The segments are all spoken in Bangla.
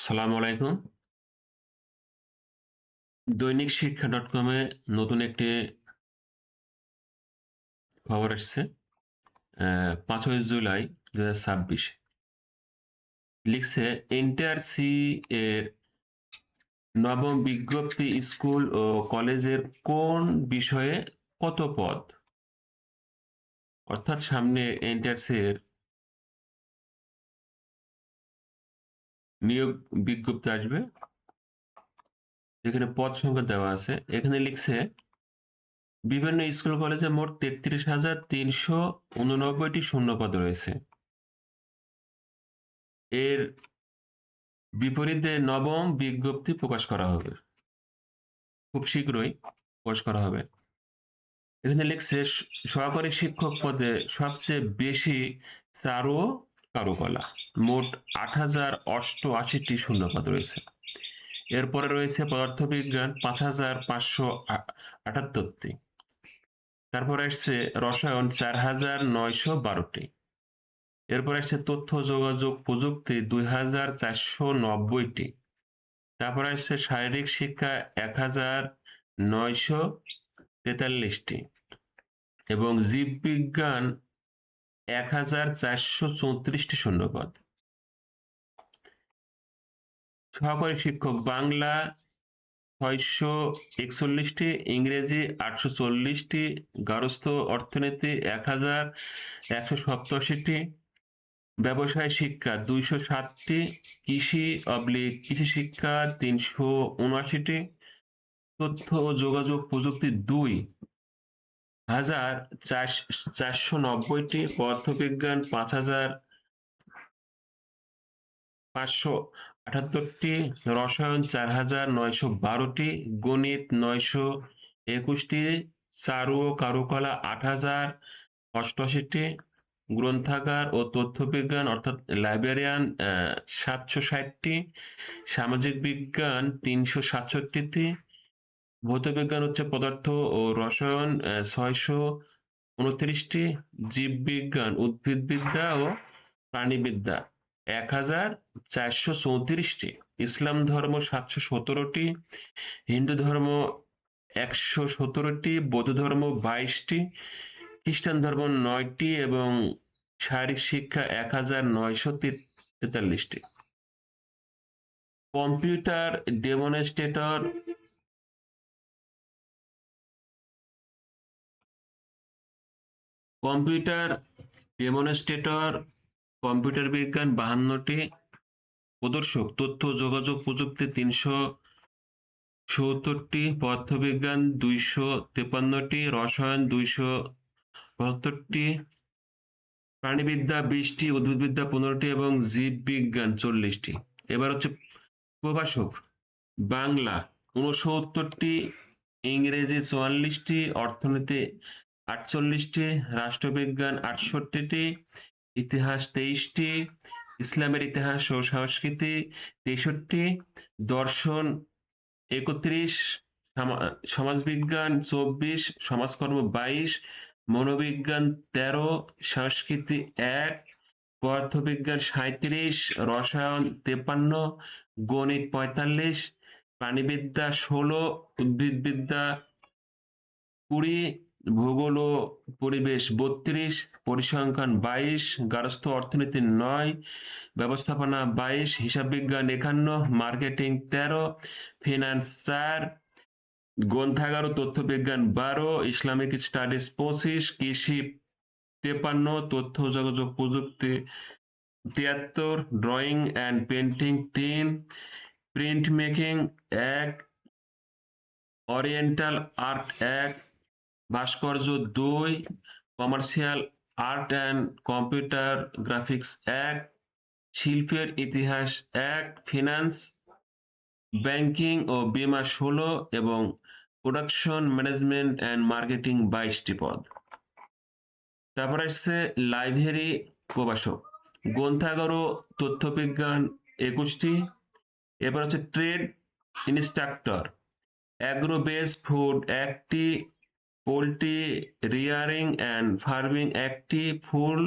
সালাম আলাইকুম। দৈনিক শিক্ষা .com-এ নতুন একটি খবর এসছে 5ই জুলাই 2026। লিখছে ইন্টার সি এর নবম বিজ্ঞপ্তি স্কুল ও কলেজের কোন বিষয়ে কত পদ, অর্থাৎ সামনে ইন্টার সি এর নিয়োগ বিজ্ঞপ্তি আসবে, যেখানে পদ সংখ্যা দেওয়া আছে। এখানে লিখছে বিভিন্ন স্কুল কলেজে মোট 33,389টি শূন্যপদ রয়েছে। এর বিপরীতে নবম বিজ্ঞপ্তি প্রকাশ করা হবে, খুব শীঘ্রই প্রকাশ করা হবে। এখানে লিখছে সহকারী শিক্ষক পদে সবচেয়ে বেশি চারু ও কারুকলা, মোট 8,088টি শূন্যপদ রয়েছে। এরপরে রয়েছে পদার্থবিজ্ঞান 5,578টি। তারপরে আসছে রসায়ন 4,912টি। এরপর আসছে তথ্য যোগাযোগ প্রযুক্তি 2,490টি। তারপরে আসছে শারীরিক শিক্ষা 1,943টি এবং জীববিজ্ঞান 1,434টি শূন্যপদ। সহকারী শিক্ষক বাংলা 641টি, ইংরেজি 840টি, গার্হস্থ্য অর্থনীতি 1,187টি, ব্যবসায় শিক্ষা 207টি, কৃষি শিক্ষা 379টি, তথ্য ও যোগাযোগ প্রযুক্তি 2,490টি, পদার্থবিজ্ঞান 5,578টি, রসায়ন 4,912টি, গণিত 921টি, চারু ও কারুকলা 8,088টি, গ্রন্থাগার ও তথ্যবিজ্ঞান অর্থাৎ লাইব্রেরিয়ান 760টি, সামাজিক বিজ্ঞান 367টি, ভৌতবিজ্ঞান হচ্ছে পদার্থ ও রসায়ন 629টি, জীববিজ্ঞান উদ্ভিদবিদ্যা ও প্রাণীবিদ্যা 1,434টি, ইসলাম ধর্ম 717টি, হিন্দু ধর্ম 117টি, বৌদ্ধ ধর্ম 22টি, খ্রিস্টান ধর্ম 9টি এবং শারীরিক শিক্ষা 1,943টি। কম্পিউটার ডেমনস্ট্রেটর কম্পিউটার বিজ্ঞান 52টি, প্রদর্শক তথ্য যোগাযোগ প্রযুক্তি 370টি, পদার্থবিজ্ঞান 253টি, রসায়ন 272টি, প্রাণীবিদ্যা 20টি, উদ্ভিদবিদ্যা 15টি এবং জীববিজ্ঞান 40টি। এবার হচ্ছে প্রভাষক বাংলা 69টি, ইংরেজি 44টি, অর্থনীতি 48টি, রাষ্ট্রবিজ্ঞান 68টি, ইতিহাস 23টি, ইসলামের ইতিহাস ও সংস্কৃতি 63টি, দর্শন 31, সমাজবিজ্ঞান 24, সমাজকর্ম 22, মনোবিজ্ঞান 13, সংস্কৃতি 1, পদার্থবিজ্ঞান 37, রসায়ন 53, গণিত 45, প্রাণীবিদ্যা 16, উদ্ভিদবিদ্যা 20, ভূগোল ও পরিবেশ 32, পরিসংখ্যান 22, গার্হস্থ্য অর্থনীতি 9, ব্যবস্থাপনা 22, হিসাব বিজ্ঞান 51, মার্কেটিং 13, ফিনান্স 4, গ্রন্থাগার ও তথ্য বিজ্ঞান 12, ইসলামিক স্টাডিজ 25, কৃষি 53, তথ্য যোগাযোগ প্রযুক্তি 73, drawing and painting 3, print making 1, oriental art 1, ভাস্কর্য 2, commercial art and computer graphics 1, শিল্পের ইতিহাস 1, ফিনান্স, ব্যাংকিং ও বীমা 16 এবং প্রোডাকশন ম্যানেজমেন্ট অ্যান্ড মার্কেটিং 22টি পদ। তারপর আসছে লাইব্রেরি প্রভাষক, গ্রন্থাগার ও তথ্যবিজ্ঞান 21টি। এবার হচ্ছে trade instructor, agro base food 1টি, পোল্ট্রি রিয়ারিং অ্যান্ড ফার্মিং 1টি, ফল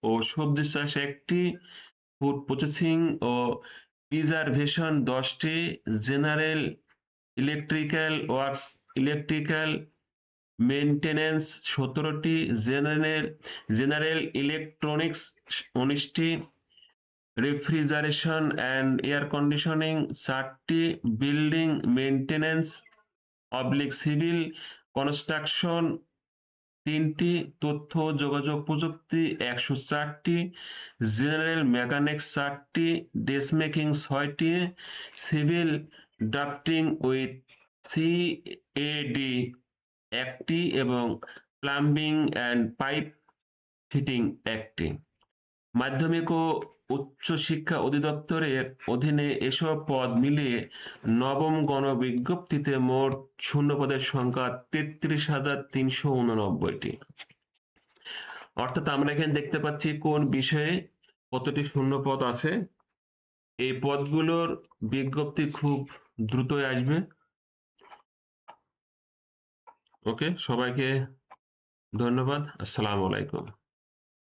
ও সবজি চাষ 1টি, ফুড প্রসেসিং ও রিজার্ভেশন 10টি, general electrical works electrical maintenance 17টি, জেনারেল ইলেকট্রনিক্স 19টি, রেফ্রিজারেশন অ্যান্ড এয়ার কন্ডিশনিং 4টি, বিল্ডিং মেইনটেনেন্স সিভিল কনস্ট্রাকশন 3টি, তথ্য ও যোগাযোগ প্রযুক্তি 104টি, জেনারেল মেকানিক্স 4টি, ড্রেস মেকিং 6টি, সিভিল ড্রাফটিং উইথ CAD 1টি এবং প্লাম্বিং অ্যান্ড পাইপ ফিটিং 1টি। মাধ্যমিক ও উচ্চ শিক্ষা অধিদপ্তরের অধীনে এসব পদ মিলিয়ে নবম গণবিজ্ঞপ্তিতে মোট শূন্যপদের সংখ্যা 33,389টি। অর্থাৎ আমরা এখানে দেখতে পাচ্ছি কোন বিষয়ে কতটি শূন্যপদ আছে। এই পদগুলোর বিজ্ঞপ্তি খুব দ্রুতই আসবে। ওকে, সবাইকে ধন্যবাদ। আসসালামু আলাইকুম।